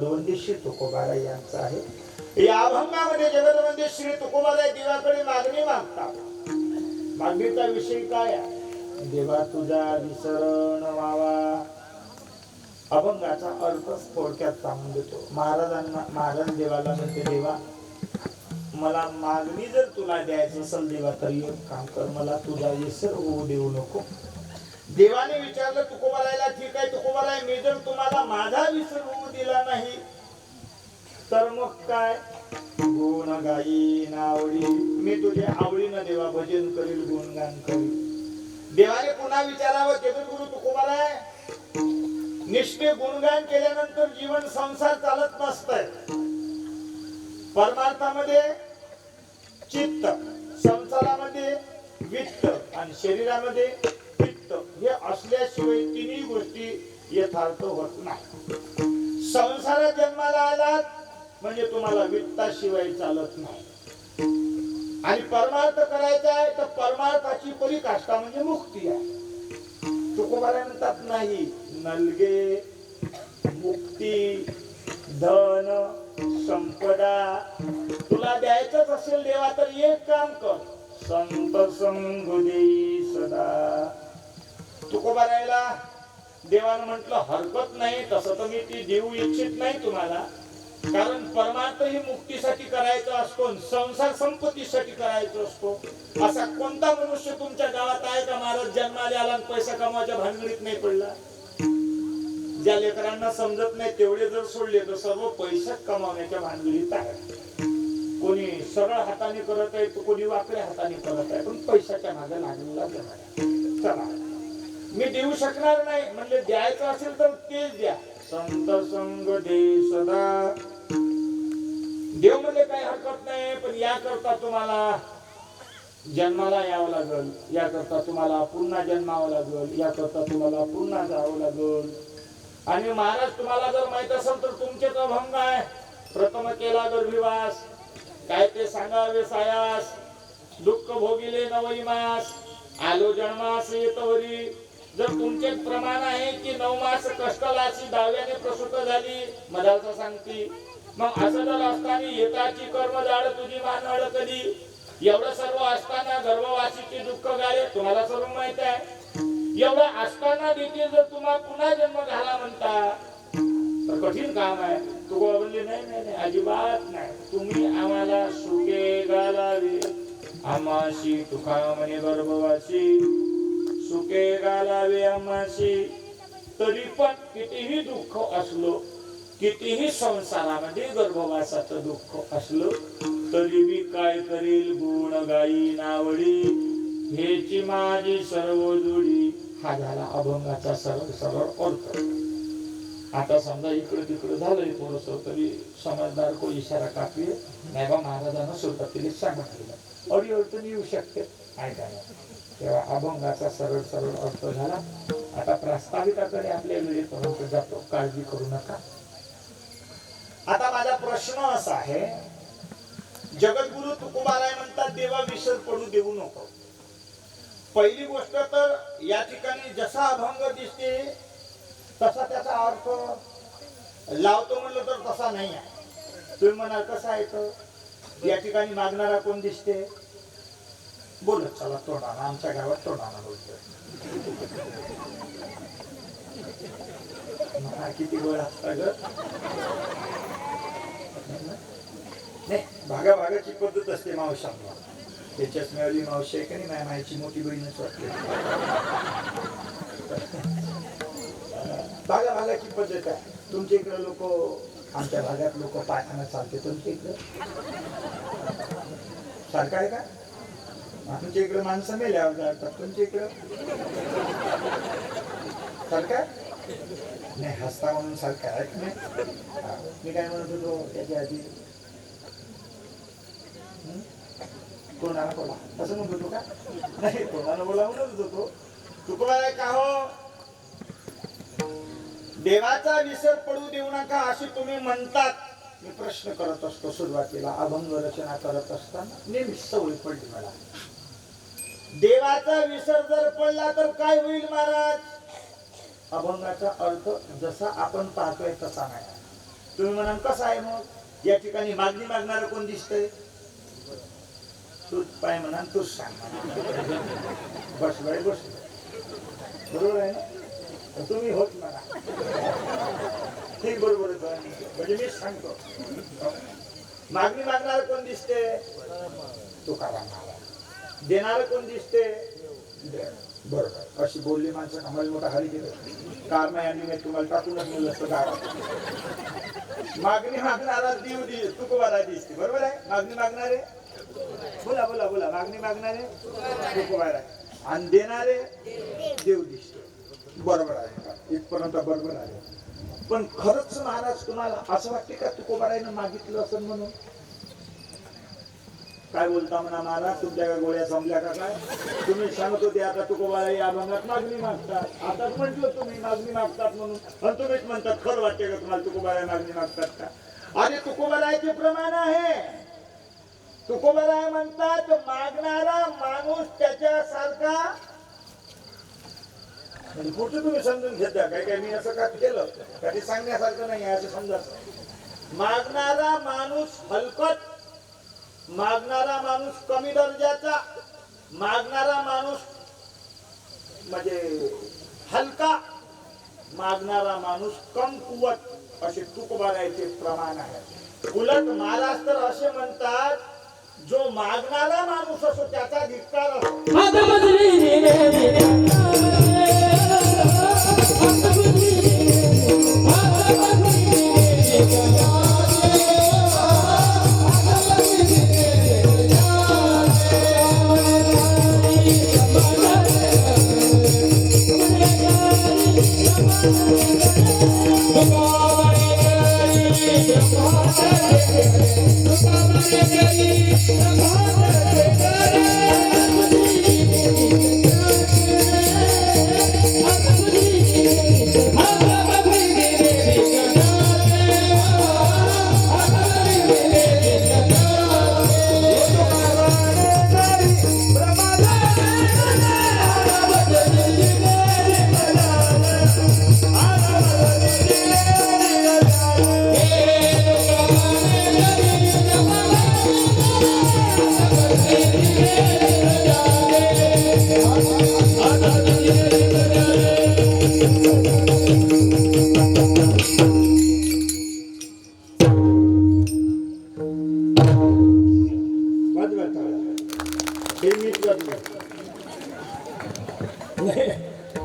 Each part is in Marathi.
जगदवंदी श्री तुकोबाराय यांचा आहे। या अभंगामध्ये जगदवंदी श्री तुकोबाराय देवाकडे मागणी मागतात। मागणीचा विषय काय आहे? देवा तुझा विसरण व्हावा। अभंगाचा अर्थ थोडक्यात सांगून देतो। महाराज देवाला म्हणते, देवा मला मागणी जर तुला द्यायचं असेल देवा तर एक काम कर, मला तुझा विसर होऊ देऊ नको। देवाने विचारलं तुकोबारायला, ठीक आहे तुकोबाराय, मी जर तुम्हाला माझा विसर होऊ दिला नाही तर मग काय? गुण गाईन आवडी, मी तुझ्या आवडीनं देवा भजन करील, गुणगान करील। देवाने पुन्हा विचारावं, जगद्गुरु तुकोबाराय, निष्ठे गुणगान केल्यानंतर जीवन संसार चालत नसतंय। परमार्थामध्ये चित्त, संसारामध्ये वित्त आणि शरीरामध्ये पित्त हे असल्याशिवाय तिन्ही गोष्टी यथार्थ होत नाही। संसारात जन्माला आलात म्हणजे तुम्हाला वित्ताशिवाय चालत नाही। आणि परमार्थ करायचा आहे तर परमार्थाची परीकाष्ठा म्हणजे मुक्ती आहे। तुकोबाराय म्हणतात, नाही नलगे, मुक्ती, धन, संपदा तुला द्यायचंच असेल देवा तर एक काम कर, संत संग दे सदा। तुकोबारायला देवानं म्हटलं, हरकत नाही, तसं तर मी ती देऊ इच्छित नाही तुम्हाला, कारण परमार्थ ही मुक्तीसाठी करायचा असतो, संसार संपत्तीसाठी करायचा असतो। असा कोणता मनुष्य तुमच्या गावात आहे का महाराज जन्माला आला आणि पैसा कमवायच्या भानगडीत नाही पडला? ज्या लेकरांना समजत नाही तेवढे जर सोडले तर सर्व पैसा कमावण्याच्या भानगडीत आहे। कोणी सरळ हाताने करत आहे तर कोणी वाकड्या हाताने करत आहे, पण पैशाच्या मागे लागलेला जमाना। चला मी देऊ शकणार नाही म्हणजे द्यायचं असेल तर तेच द्या, संत संग दे सदा। देव म्हणजे काही हरकत नाही, पण या करता तुम्हाला जन्माला यावं लागल, या करता तुम्हाला पुन्हा जन्मावं लागल, या करता तुम्हाला पुन्हा जावं लागल। आणि महाराज तुम्हाला जर माहित असेल तर तुमचेच अभंग आहे, प्रथम केला गर्भिवास, काय ते सांगावे सायास, दुःख भोगिले नवई मास, आलो जन्मास येतवरी। जर तुमचे प्रमाण आहे की 9 मास कष्टलाची दाव्याने प्रसूत झाली, मदालसा सांगती, मग असं जर असताना येताची कर्म जाड तुझी मानवड कधी, एवढं सर्व असताना गर्भवासीचे दुःख गाळे तुम्हाला सर्व माहित आहे। एवढं असताना देखील जर तुम्हाला पुन्हा जन्म घाला म्हणता तर कठीण काम आहे। तुकोबा म्हणले, नाही नाही नाही, अजिबात नाही, तुम्ही आम्हाला सुखे घालावे, आम्हाशी तुका म्हणे गर्भवासी, सुखे घालावे आम्हाशी। तरी पण कितीही दुःख असलो, कितीही संसारामध्ये गर्भवासाचं दुःख असलं तरी मी काय करील, गुण गाईन आवडी, हेची माझी सर्व जोडी। हा झाला अभंगाचा सरळ सरळ अर्थ। आता समजा इकडे तिकडे झालंय थोडस तरी समजदार को इशारा कापी नाही बा, महाराजांना सुरुवातीला सांगितलेलं अडी अडचणी येऊ शकते ऐकायला, तेव्हा अभंगाचा सरळ सरळ अर्थ झाला। आता प्रास्ताविकाकडे आपल्या वेळेपर्यंत जातो, काळजी करू नका। आता माझा प्रश्न असा आहे, जगद्गुरु तुकोबाराय म्हणतात देवा विसर पडू देऊ नको। पहिली गोष्ट तर या ठिकाणी जसा अभंग दिसते तसा त्याचा अर्थ लावतो म्हणलं तर तसा नाही आहे। तुम्ही म्हणाल कसा आहे तर, या ठिकाणी मागणारा कोण दिसते? बोलत चला तोंडाना, आमच्या गावात तोंडाना बोलतोय। किती गोळ असता ग, नाही भागाभागाची पद्धत असते मावशांना, त्याच्याच मिळाली मावशी आहे का नाही, माझ्या मायची मोठी बहीणच वाटते। भागाभागाची पद्धत आहे। तुमच्या इकडे लोक, आमच्या भागात लोक पायानं चालते, तुमच्या इकडे सारखं आहे का? आमच्या इकडे माणसं मेल्यावर जातात, तुमच्या इकडे सारखं नाही, हसता म्हणून सारखं आहे की नाही? मी काय म्हणत होतो त्याच्या आधी, तोंडानं बोला असं म्हणत होतो का? नाही, तोंडानं बोला म्हणत होतो। तुकोबाराय का हो, देवाचा विसर पडू देऊ नका असे तुम्ही म्हणतात। मी प्रश्न करत असतो सुरुवातीला अभंग रचना करत असताना, नेहमी सवय पडली मला, देवाचा विसर जर पडला तर काय होईल महाराज? अभंगाचा अर्थ जसा आपण पाहतोय तसा नाही। तुम्ही म्हणाल कसं आहे मग या ठिकाणी मागणी मागणारं कोण दिसतंय तूच पाय म्हणा तूच सांग म्हणा बसलोय बरोबर आहे ना तुम्ही होत म्हणा ठीक बरोबरच म्हणजे मीच सांगतो मागणी मागणार कोण दिसते तुकाराम महाराज देणार कोण दिसते बरोबर अशी बोलली माणसं आम्हाला मोठा हरी गेलं कार नाही आणि मी तुम्हाला टाकूनच मिळलं असतं गावात मागणी मागणारा देव तुकोबारा दिसते बरोबर आहे मागणी मागणारे बोला बोला बोला मागणी मागणारे तुकोबारा आणि देणारे देव दिसते बरोबर आहे इथपर्यंत बरोबर आहे पण खरंच महाराज तुम्हाला असं वाटते का तुकोबारायनं मागितलं असं म्हणून काय बोलता म्हणा महाराज तुमच्या गोळ्या संपल्या का काय तुम्ही सांगत होते आता तुकोबाराई या भागात मागणी मागतात आता म्हटलं तुम्ही मागणी मागतात म्हणून आणि तुम्हीच म्हणतात खरं वाटते का तुम्हाला तुकोबाराई मागणी मागतात का अरे तुकोबारायचे प्रमाण आहे तुकोबाराय म्हणतात मागणारा माणूस त्याच्यासारखा म्हणजे कुठे तुम्ही समजून घेता काय काय मी असं का केलं का ते सांगण्यासारखं नाही असं समजायचं मागणारा माणूस हलकट मागणारा माणूस कमी दर्जाचा मागणारा माणूस म्हणजे हलका मागणारा माणूस कम कुवत असे तुकोबारायचे प्रमाण आहे उलट महाराज तर असे म्हणतात जो मागणारा माणूस असो त्याचा धिक्कार असतो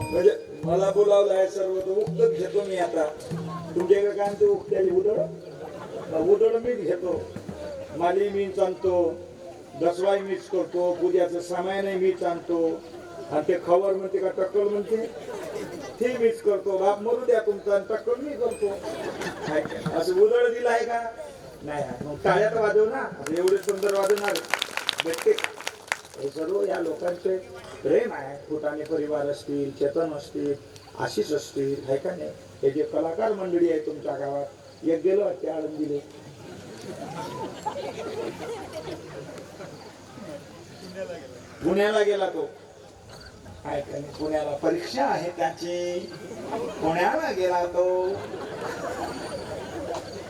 म्हणजे मला बोलावलाय सर्व तो उक्तच घेतो मी आता तुमच्याकडे काय म्हणते उक्त्याली उदळ मीच घेतो माली मीच आणतो दसवाई मीच करतो पूजाचं सामान मीच आणतो आणि ते खबर म्हणते का टक्कल म्हणते ते मीच करतो बाप मरू द्या तुमचा टक्कल मी करतो असं उदळ दिलं आहे का नाही मग टाळ्या तर वाजव ना एवढे सुंदर वाजवणार भेटते हे सर्व या लोकांचे प्रेम आहे फुटाणे परिवार असतील चेतन असतील आशिष असतील आहे का नाही हे जे कलाकार मंडळी आहे तुमच्या गावात एक गेलो ते आळंदीले पुण्याला गेला तो आहे का नाही पुण्याला परीक्षा आहे त्याची पुण्याला गेला तो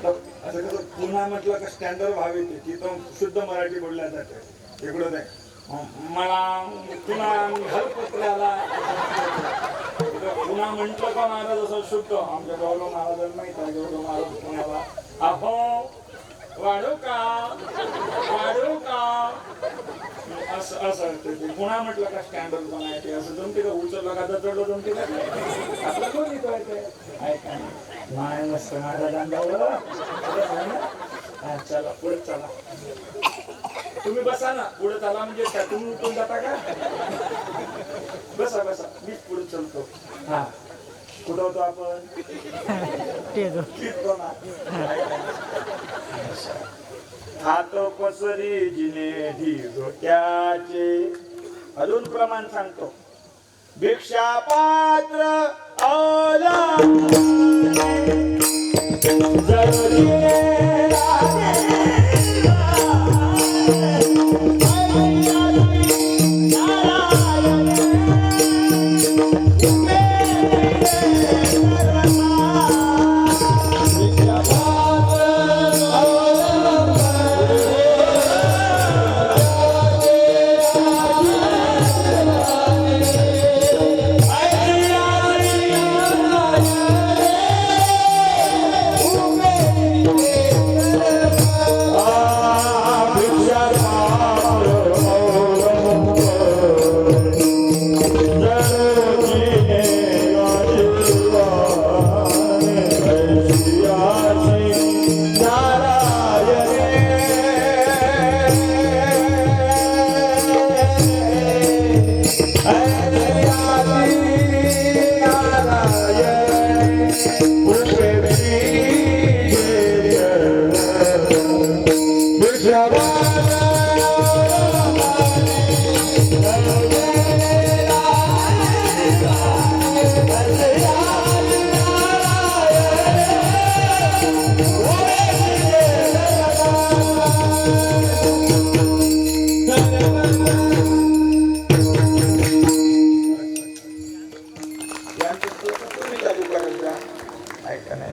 असं कसं पुन्हा म्हटलं का स्टँडर्ड व्हावे तिथं शुद्ध मराठी बोलल्या जाते तिकडं नाही मला पुन्हा घरपत्र्याला पुन्हा म्हटलं का महाराज असं शुद्ध आमच्या गौरव महाराजांना माहित आहे गौरव महाराज पुण्याला अहो वाढू का असं असं पुन्हा म्हटलं का स्टँडर्ड बनायचे असं जमते का उचललं का चढलं जमते का आपलं कोण येतो ऐका माय मस्त महाराजांना चला पुढे चला तुम्ही बसा ना पुढे चला म्हणजे तुम्ही उठून जाता का बसा मीच पुढे चलतो हा कुठं होतो आपण हात पसरी जिने ढोक्याचे अजून प्रमाण सांगतो भिक्षा पात्र आला Bye. मुलांचं असलं तर तुम्ही चालू करत जा. ऐका नाही